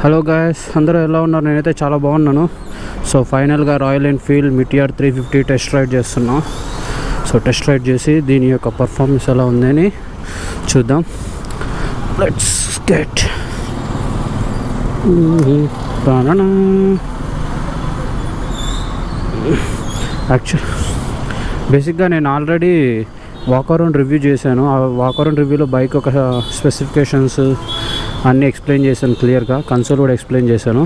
Hello guys, అందరూ ఎలా ఉన్నారు? నేనైతే చాలా బాగున్నాను. సో ఫైనల్గా రాయల్ ఎన్ఫీల్డ్ మిటిఆర్ 350 టెస్ట్ రైడ్ చేస్తున్నా. సో టెస్ట్ రైడ్ చేసి దీని యొక్క పర్ఫార్మెన్స్ ఎలా ఉందని చూద్దాం. లెట్స్ గెట్ యాక్చువల్ బేసిక్గా నేను ఆల్రెడీ వాక్ అరౌండ్ రివ్యూ చేశాను. ఆ వాక్ అరౌండ్ రివ్యూలో బైక్ ఒక స్పెసిఫికేషన్స్ అన్నీ ఎక్స్ప్లెయిన్ చేశాను క్లియర్గా. కన్సోల్ కూడా ఎక్స్ప్లెయిన్ చేశాను.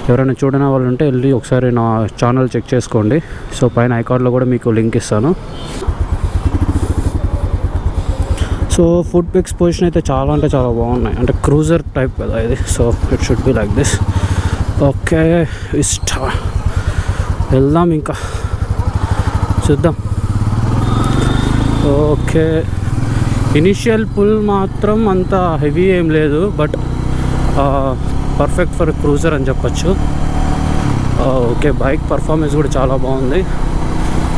ఎవరైనా చూడని వాళ్ళు ఉంటే వెళ్ళి ఒకసారి నా ఛానల్ చెక్ చేసుకోండి. సో పైన ఐకార్డ్లో కూడా మీకు లింక్ ఇస్తాను. సో ఫుడ్ పిక్స్ పొజిషన్ అయితే చాలా అంటే చాలా బాగున్నాయి. అంటే క్రూజర్ టైప్ కదా ఇది. So it should be like this. Okay, వెళ్దాం, ఇంకా చూద్దాం. ఓకే, ఇనిషియల్ పుల్ మాత్రం అంత హెవీ ఏం లేదు, బట్ పర్ఫెక్ట్ ఫర్ క్రూజర్ అని చెప్పచ్చు. ఓకే, బైక్ పర్ఫార్మెన్స్ కూడా చాలా బాగుంది.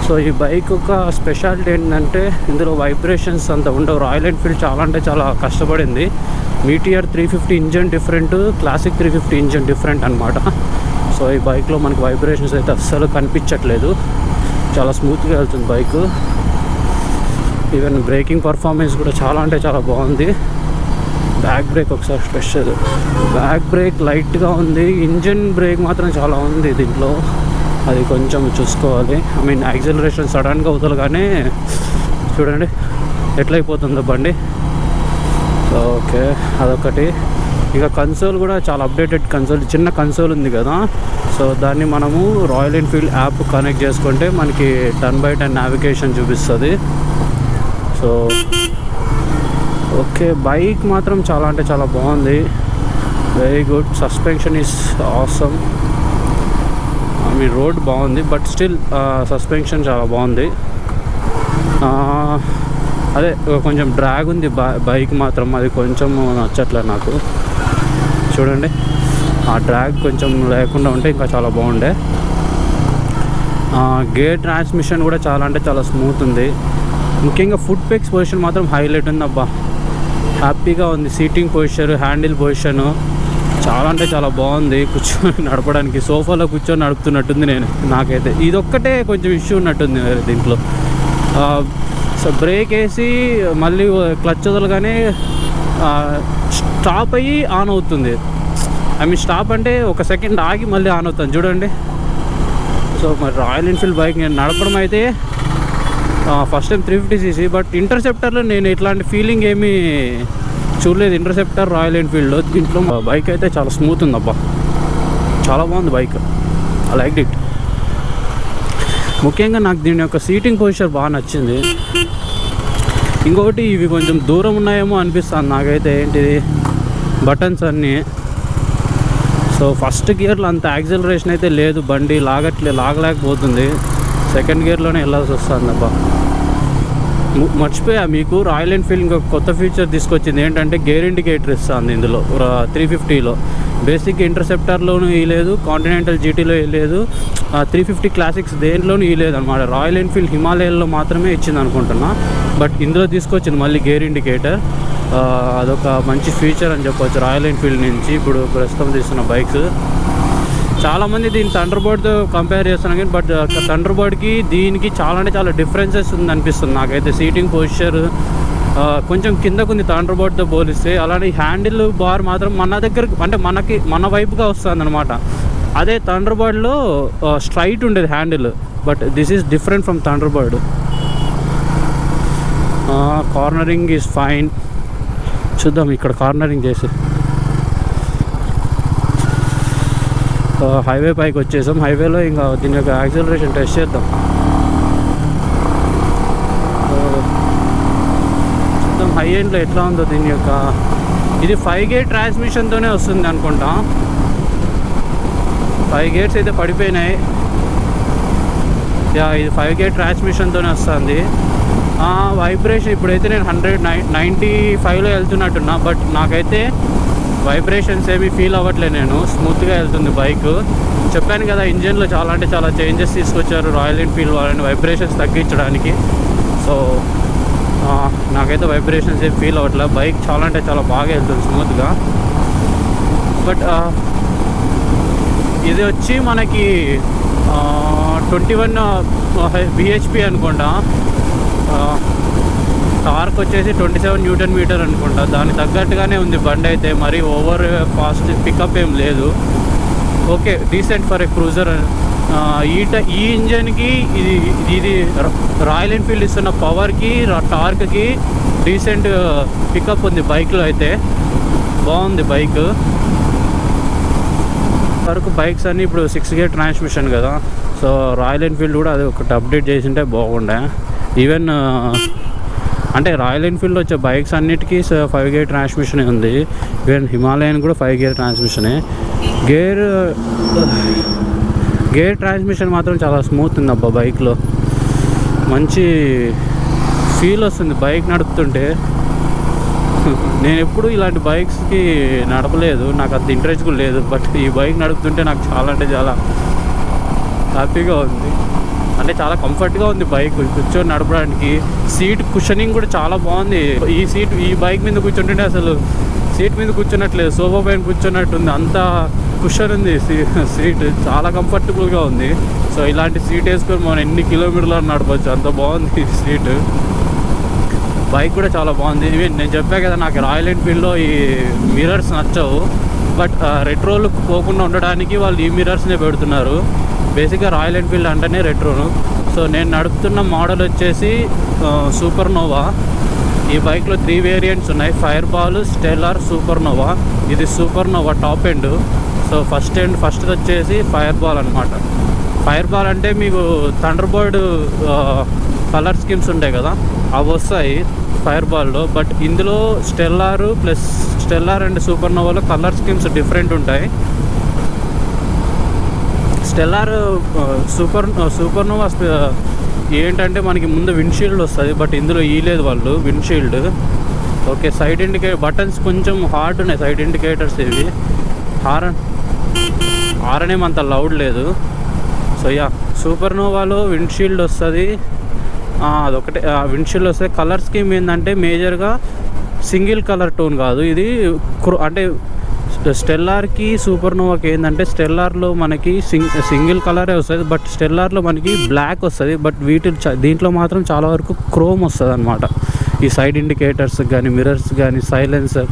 సో ఈ బైక్ ఒక స్పెషాలిటీ ఏంటంటే ఇందులో వైబ్రేషన్స్ అంత ఉండవు. రాయల్ ఎన్ఫీల్డ్ చాలా అంటే చాలా కష్టపడింది. మీటిఆర్ 350 engine different, classic 350 engine different అనమాట. సో ఈ బైక్లో మనకి వైబ్రేషన్స్ అయితే అస్సలు కనిపించట్లేదు. చాలా స్మూత్గా వెళ్తుంది బైక్. ఈవెన్ బ్రేకింగ్ పర్ఫార్మెన్స్ కూడా చాలా అంటే చాలా బాగుంది. బ్యాక్ బ్రేక్ ఒకసారి స్పెషల్, బ్యాక్ బ్రేక్ లైట్గా ఉంది. ఇంజన్ బ్రేక్ మాత్రం చాలా ఉంది దీంట్లో, అది కొంచెం చూసుకోవాలి. ఐ మీన్ యాక్సిలరేషన్ సడన్గా వదలగానే చూడండి ఎట్లయిపోతుందో బండి. ఓకే, అదొకటి. ఇక కన్సోల్ కూడా చాలా అప్డేటెడ్ కన్సోల్, చిన్న కన్సోల్ ఉంది కదా. సో దాన్ని మనము రాయల్ ఎన్ఫీల్డ్ యాప్ కనెక్ట్ చేసుకుంటే మనకి 10/10 నావిగేషన్ చూపిస్తుంది. సో ఓకే, బైక్ మాత్రం చాలా అంటే చాలా బాగుంది. Very good. Suspension is awesome. I mean road బాగుంది, బట్ స్టిల్ సస్పెన్షన్ చాలా బాగుంది. అదే కొంచెం డ్రాగ్ ఉంది బైక్ మాత్రం, అది కొంచెం నచ్చట్లేదు నాకు. చూడండి, ఆ డ్రాగ్ కొంచెం లేకుండా ఉంటే ఇంకా చాలా బాగుండే. గేర్ ట్రాన్స్మిషన్ కూడా చాలా అంటే చాలా స్మూత్ ఉంది. ముఖ్యంగా ఫుడ్ పెక్స్ పొజిషన్ మాత్రం హైలైట్ ఉంది అబ్బా. హ్యాపీగా ఉంది. సీటింగ్ పొజిషన్, హ్యాండిల్ పొజిషను చాలా అంటే చాలా బాగుంది. కూర్చొని నడపడానికి సోఫాలో కూర్చొని నడుపుతున్నట్టుంది. నాకైతే ఇదొక్కటే కొంచెం ఇష్యూ ఉన్నట్టుంది దీంట్లో. సో బ్రేక్ వేసి మళ్ళీ క్లచ్ వదలగానే స్టాప్ అయ్యి ఆన్ అవుతుంది. ఐ మీన్ స్టాప్ అంటే ఒక సెకండ్ ఆగి మళ్ళీ ఆన్ అవుతుంది చూడండి. సో మరి రాయల్ ఎన్ఫీల్డ్ బైక్ నేను నడపడం అయితే ఫస్ట్ టైం 350cc, బట్ ఇంటర్సెప్టర్లో నేను ఇట్లాంటి ఫీలింగ్ ఏమీ చూడలేదు. ఇంటర్సెప్టర్ రాయల్ ఎన్ఫీల్డ్లో దీంట్లో బైక్ అయితే చాలా స్మూత్ ఉంది అబ్బా. చాలా బాగుంది బైక్. I like it. ముఖ్యంగా నాకు దీని యొక్క సీటింగ్ పొజిషన్ బాగా నచ్చింది. ఇంకొకటి, ఇవి కొంచెం దూరం ఉన్నాయేమో అనిపిస్తుంది నాకైతే. ఏంటిది బటన్స్ అన్నీ. సో ఫస్ట్ గియర్లో అంత యాక్సిలరేషన్ అయితే లేదు, బండి లాగలేకపోతుంది. సెకండ్ గియర్లోనే వెళ్ళాల్సి వస్తుంది అబ్బా. మర్చిపోయా మీకు, రాయల్ ఎన్ఫీల్డ్ ఇంకొక కొత్త ఫీచర్ తీసుకొచ్చింది. ఏంటంటే గేర్ ఇండికేటర్ ఇస్తుంది ఇందులో 350లో. బేసిక్ ఇంటర్సెప్టర్లోనూ ఇవ్వలేదు, కాంటినెంటల్ జీటీలో ఇవ్వలేదు, 350 క్లాసిక్స్ దేంట్లోనూ ఇవ్వలేదు అనమాట. రాయల్ ఎన్ఫీల్డ్ హిమాలయన్లో మాత్రమే ఇచ్చింది అనుకుంటున్నా, బట్ ఇందులో తీసుకొచ్చింది మళ్ళీ గేర్ ఇండికేటర్. అదొక మంచి ఫీచర్ అని చెప్పవచ్చు రాయల్ ఎన్ఫీల్డ్ నుంచి ఇప్పుడు ప్రస్తుతం తీస్తున్న బైక్స్. చాలామంది దీన్ని థండర్బర్డ్తో కంపేర్ చేస్తున్నాను కానీ, బట్ థండర్బర్డ్కి దీనికి చాలా అంటే చాలా డిఫరెన్సెస్ ఉంది అనిపిస్తుంది నాకైతే. సీటింగ్ పొజిచర్ కొంచెం కిందకు ఉంది థండర్బర్డ్తో పోలిస్తే. అలానే హ్యాండిల్ బార్ మాత్రం మన దగ్గర అంటే మన వైపుగా వస్తుంది అనమాట. అదే థండర్బర్డ్లో స్ట్రైట్ ఉండేది handle, but this is different from Thunderbird. Cornering is fine. చూద్దాం ఇక్కడ కార్నరింగ్ చేసి. హైవే పైకి వచ్చేసాం. హైవేలో ఇంకా దీని యొక్క యాక్సిలరేషన్ టెస్ట్ చేద్దాం. చూద్దాం హై ఎండ్లో ఎట్లా ఉందో దీని యొక్క. ఇది 5 గేర్ ట్రాన్స్మిషన్తోనే వస్తుంది అనుకుంటా. 5 గేర్స్ అయితే పడిపోయినాయి. ఇది 5 గేర్ ట్రాన్స్మిషన్తోనే వస్తుంది. వైబ్రేషన్ ఇప్పుడైతే నేను 195లో వెళ్తున్నట్టున్నా, బట్ నాకైతే వైబ్రేషన్స్ ఏమీ ఫీల్ అవ్వట్లేదు. నేను స్మూత్గా వెళ్తుంది బైక్. చెప్పాను కదా, ఇంజన్లో చాలా అంటే చాలా చేంజెస్ తీసుకొచ్చారు రాయల్ ఎన్ఫీల్డ్ వాళ్ళని వైబ్రేషన్స్ తగ్గించడానికి. సో నాకైతే వైబ్రేషన్స్ ఏం ఫీల్ అవ్వట్లేదు. బైక్ చాలా అంటే చాలా బాగా వెళ్తుంది స్మూత్గా. బట్ ఇది వచ్చి మనకి 21 bhp అనుకుంటా. టార్క్ వచ్చేసి 27 న్యూటన్ మీటర్ అనుకుంటా. దానికి తగ్గట్టుగానే ఉంది బండి అయితే, మరీ ఓవర్ ఫాస్ట్ పికప్ ఏం లేదు. Okay, decent for a cruiser. ఈ ఇంజన్కి ఇది రాయల్ ఎన్ఫీల్డ్ ఇస్తున్న పవర్కి, టార్క్కి డీసెంట్ పికప్ ఉంది బైక్లో అయితే. బాగుంది బైక్. వరకు బైక్స్ అన్నీ ఇప్పుడు 6 గేర్ ట్రాన్స్మిషన్ కదా, సో రాయల్ ఎన్ఫీల్డ్ కూడా అది ఒకటి అప్డేట్ చేసింటే బాగుండే. ఈవెన్ అంటే రాయల్ ఎన్ఫీల్డ్ వచ్చే బైక్స్ అన్నిటికీ 5 గేర్ ట్రాన్స్మిషన్ ఉంది. ఈవెన్ హిమాలయన్ కూడా 5 గేర్ ట్రాన్స్మిషనే. గేర్ ట్రాన్స్మిషన్ మాత్రం చాలా స్మూత్ ఉంది అబ్బా బైక్లో. మంచి ఫీల్ వస్తుంది బైక్ నడుపుతుంటే. నేను ఎప్పుడు ఇలాంటి బైక్స్కి నడపలేదు, నాకు అంత ఇంట్రెస్ట్ కూడా లేదు. బట్ ఈ బైక్ నడుపుతుంటే నాకు చాలా అంటే చాలా హ్యాపీగా ఉంది. అంటే చాలా కంఫర్ట్గా ఉంది బైక్ కూర్చొని నడపడానికి. సీట్ కుషనింగ్ కూడా చాలా బాగుంది. ఈ బైక్ మీద కూర్చుంటుంటే అసలు సీట్ మీద కూర్చున్నట్లేదు, సోఫా పైన కూర్చున్నట్టుంది. అంత కుషన్ ఉంది సీట్, చాలా కంఫర్టబుల్గా ఉంది. సో ఇలాంటి సీట్ వేసుకొని మనం ఎన్ని కిలోమీటర్లు నడపచ్చు, అంత బాగుంది సీటు. బైక్ కూడా చాలా బాగుంది. ఈవెన్ నేను చెప్పా కదా నాకు రాయల్ ఎన్ఫీల్డ్లో ఈ మిర్రర్స్ నచ్చవు, బట్ రెట్రోలు పోకుండా ఉండడానికి వాళ్ళు ఈ మిర్రర్స్నే పెడుతున్నారు. బేసిక్గా రాయల్ ఎన్ఫీల్డ్ అంటేనే రెట్రోను. సో నేను నడుపుతున్న మోడల్ వచ్చేసి సూపర్ నోవా. ఈ బైక్లో 3 వేరియంట్స్ ఉన్నాయి, Fireball, Stellar, Supernova. ఇది Supernova top end. So first వచ్చేసి ఫైర్ బాల్ అనమాట. ఫైర్ బాల్ అంటే మీకు థండర్ బర్డ్ కలర్ స్కీమ్స్ ఉంటాయి కదా, అవి వస్తాయి ఫైర్ బాల్లో. బట్ ఇందులో స్టెల్లార్ అండ్ సూపర్ నోవాలో కలర్ స్కీమ్స్ డిఫరెంట్ ఉంటాయి. స్టెల్లార్ సూపర్ నోవా ఏంటంటే మనకి ముందు విండ్షీల్డ్ వస్తుంది, బట్ ఇందులో ఇలేదు వాళ్ళు విండ్షీల్డ్. ఓకే, సైడ్ బటన్స్ కొంచెం హార్డ్ ఉన్నాయి సైడ్ ఇండికేటర్స్. ఇవి హారన్ ఏమంత లౌడ్ లేదు. సో సూపర్ నోవాలో విండ్షీల్డ్ వస్తుంది, అదొకటే. విండ్షీల్డ్ వస్తుంది. కలర్ స్కీమ్ ఏంటంటే మేజర్గా సింగిల్ కలర్ టోన్ కాదు ఇది. అంటే స్టెల్లార్కి సూపర్ నోవాకి ఏంటంటే స్టెల్లార్లో మనకి సింగిల్ కలరే వస్తుంది, బట్ స్టెల్లార్లో మనకి బ్లాక్ వస్తుంది. బట్ దీంట్లో మాత్రం చాలా వరకు క్రోమ్ వస్తుంది అనమాట. ఈ సైడ్ ఇండికేటర్స్ కానీ, మిర్రర్స్ కానీ, సైలెన్సర్,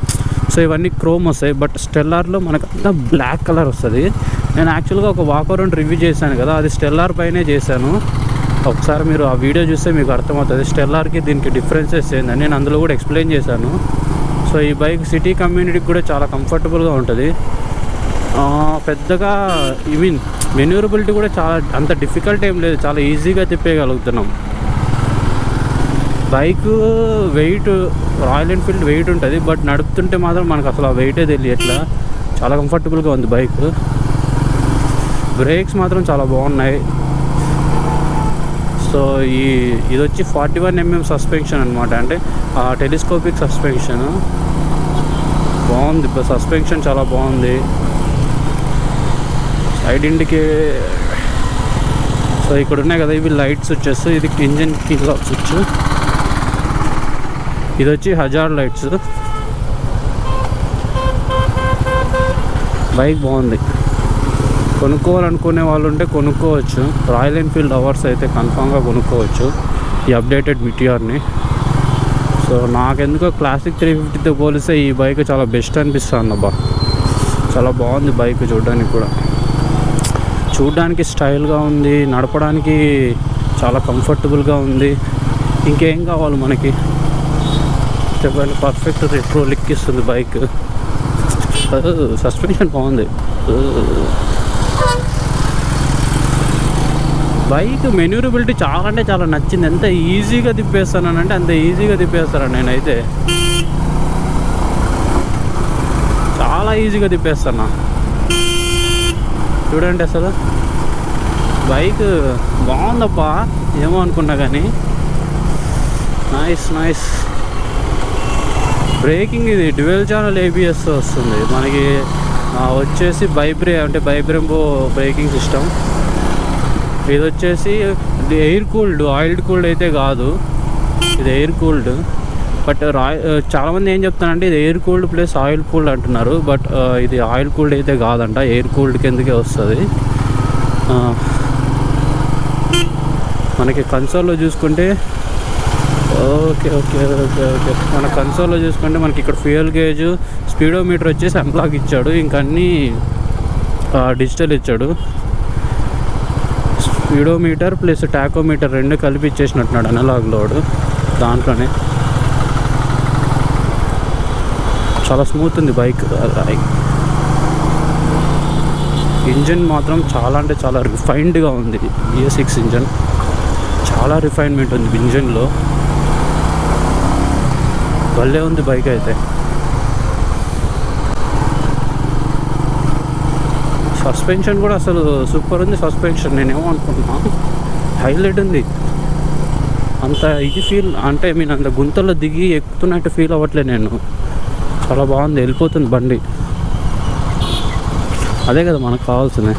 సో ఇవన్నీ క్రోమ్ వస్తాయి. బట్ స్టెల్లార్లో మనకు అంతా బ్లాక్ కలర్ వస్తుంది. నేను యాక్చువల్గా ఒక వాక్ అరౌండ్ రివ్యూ చేశాను కదా, అది స్టెల్లార్ పైనే చేశాను. ఒకసారి మీరు ఆ వీడియో చూస్తే మీకు అర్థమవుతుంది స్టెల్లార్కి దీనికి డిఫరెన్సెస్ ఏందని. నేను అందులో కూడా ఎక్స్ప్లెయిన్ చేశాను. సో ఈ బైక్ సిటీ కమ్యూనిటీకి కూడా చాలా కంఫర్టబుల్గా ఉంటుంది. పెద్దగా ఈవెన్ మెన్యూరబిలిటీ కూడా చాలా అంత డిఫికల్ట్ ఏం లేదు, చాలా ఈజీగా తిప్పేయగలుగుతున్నాం. Bike weight Royal Enfield weight ఉంటుంది, బట్ నడుపుతుంటే మాత్రం మనకు అసలు ఆ వెయిటే తెలియట్లా. చాలా కంఫర్టబుల్గా ఉంది బైక్. బ్రేక్స్ మాత్రం చాలా బాగున్నాయి. సో ఇది వచ్చి 41mm సస్పెన్షన్ అనమాట, అంటే టెలిస్కోపిక్ సస్పెన్షన్. బాగుంది సస్పెన్షన్, చాలా బాగుంది. సైడ్ ఇండికే సో ఇక్కడ ఉన్నాయి కదా, ఇవి లైట్స్ వచ్చేసి. ఇది ఇంజన్ కిల్ స్విచ్. ఇది వచ్చి హజార్డ్ లైట్స్. బైక్ బాగుంది, కొనుక్కోవాలనుకునే వాళ్ళు ఉంటే కొనుక్కోవచ్చు. రాయల్ ఎన్ఫీల్డ్ లవర్స్ అయితే కన్ఫామ్గా కొనుక్కోవచ్చు ఈ అప్డేటెడ్ మిటిఆర్ని. సో నాకెందుకో క్లాసిక్ 350తో పోలిస్తే ఈ బైక్ చాలా బెస్ట్ అనిపిస్తుంది అబ్బా. చాలా బాగుంది బైక్, చూడడానికి స్టైల్గా ఉంది, నడపడానికి చాలా కంఫర్టబుల్గా ఉంది. ఇంకేం కావాలి మనకి చెప్పండి. పర్ఫెక్ట్ రెట్రో లుక్ ఇస్తుంది బైక్. సస్పెన్షన్ బాగుంది. బైక్ మెన్యూరబిలిటీ చాలా అంటే చాలా నచ్చింది. ఎంత ఈజీగా తిప్పేస్తానంటే అంత ఈజీగా తిప్పేస్తాను నేనైతే. చాలా ఈజీగా తిప్పేస్తాను. చూడండి అసలు బైక్ బాగుందబ్బా, ఏమో అనుకున్నా కానీ. నైస్. బ్రేకింగ్ ఇది డ్యూయల్ ఛానల్ ABS వస్తుంది మనకి. వచ్చేసి వైబ్రెంబో బ్రేకింగ్ సిస్టమ్. ఇది వచ్చేసి ఎయిర్ కూల్డ్, ఆయిల్డ్ కూల్డ్ అయితే కాదు, ఇది ఎయిర్ కూల్డ్. బట్ చాలామంది ఏం చెప్తానంటే ఇది air cooled plus oil cooled అంటున్నారు. బట్ ఇది ఆయిల్ కూల్డ్ అయితే కాదంట, ఎయిర్ కూల్డ్ కిందకే వస్తుంది. మనకి కన్సోల్లో చూసుకుంటే ఓకే ఓకే ఓకే ఓకే మన కన్సోల్లో చూసుకుంటే మనకి ఇక్కడ ఫ్యూయల్ గేజ్, స్పీడోమీటర్ వచ్చేసి అన్లాక్ ఇచ్చాడు. ఇంకా అన్నీ డిజిటల్ ఇచ్చాడు. స్పీడోమీటర్ ప్లస్ టాకోమీటర్ రెండు కలిపి ఇచ్చేసినట్టున్నాడు అనలాగ్ లోడ్ దాంట్లోనే. చాలా స్మూత్ ఉంది బైక్. ఇంజన్ మాత్రం చాలా అంటే చాలా రిఫైన్డ్గా ఉంది. BS6 ఇంజన్ చాలా రిఫైన్మెంట్ ఉంది ఇంజన్లో. భలే ఉంది బైక్ అయితే. సస్పెన్షన్ కూడా అసలు సూపర్ ఉంది సస్పెన్షన్. నేనేమో అనుకుంటున్నా హైలైట్ ఉంది. అంత ఇది ఫీల్ అంటే అంత గుంతలో దిగి ఎక్కుతున్నట్టు ఫీల్ అవ్వట్లేదు నేను. చాలా బాగుంది, వెళ్ళిపోతుంది బండి. అదే కదా మనకు కావాల్సిందే.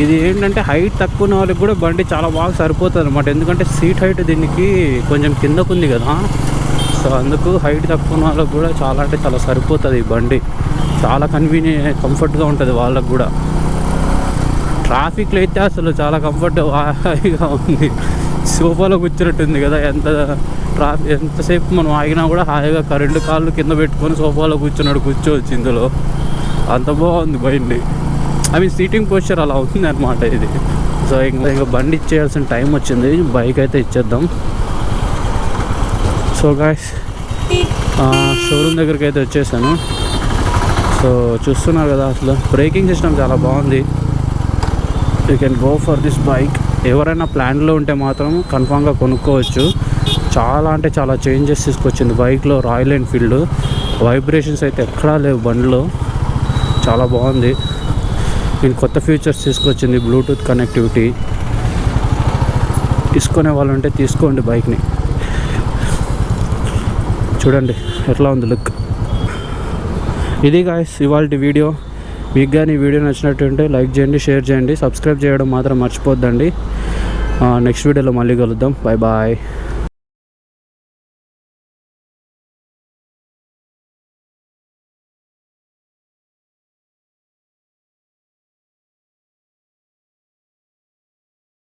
ఇది ఏంటంటే హైట్ తక్కువ ఉన్న వాళ్ళకి కూడా బండి చాలా బాగా సరిపోతుంది అనమాట. ఎందుకంటే సీట్ హైట్ దీనికి కొంచెం కిందకు ఉంది కదా, సో అందుకు హైట్ తక్కువ ఉన్న వాళ్ళకి కూడా చాలా అంటే చాలా సరిపోతుంది ఈ బండి. చాలా కన్వీనియంట్ కంఫర్ట్గా ఉంటుంది వాళ్ళకు కూడా. ట్రాఫిక్లో అయితే అసలు చాలా కంఫర్ట్గా ఉంది. సోఫాలో కూర్చున్నట్టుంది కదా. ఎంతసేపు మనం ఆగినా కూడా హాయిగా రెండు కాళ్ళు కింద పెట్టుకొని సోఫాలో కూర్చోవచ్చు ఇందులో. అంత బాగుంది బండి. సీటింగ్ పోస్చర్ అలా అవుతుంది అనమాట ఇది. సో ఇంకా బండి ఇచ్చేయాల్సిన టైం వచ్చింది, బైక్ అయితే ఇచ్చేద్దాం. సో గాయ్స్ షోరూమ్ దగ్గరికి అయితే వచ్చేసాను. సో చూస్తున్నారు కదా, అసలు బ్రేకింగ్ సిస్టమ్ చాలా బాగుంది. You can go for this bike. ఎవరైనా ప్లాన్లో ఉంటే మాత్రం కన్ఫామ్గా కొనుక్కోవచ్చు. చాలా అంటే చాలా చేంజెస్ తీసుకొచ్చింది బైక్లో రాయల్ ఎన్ఫీల్డ్. వైబ్రేషన్స్ అయితే ఎక్కడా లేవు బండిలో, చాలా బాగుంది. దీని కొత్త ఫీచర్స్ తీసుకొచ్చింది, బ్లూటూత్ కనెక్టివిటీ. తీసుకునే వాళ్ళు ఉంటే తీసుకోండి బైక్ని. చూడండి ఎట్లా ఉంది లుక్. ఇది గాయ్స్ ఇవాల్టి వీడియో. మీకు కానీ ఈ వీడియో నచ్చినట్టుంటే లైక్ చేయండి, షేర్ చేయండి, సబ్స్క్రైబ్ చేయడం మాత్రం మర్చిపోద్దండి. నెక్స్ట్ వీడియోలో మళ్ళీ కలుద్దాం. Bye bye.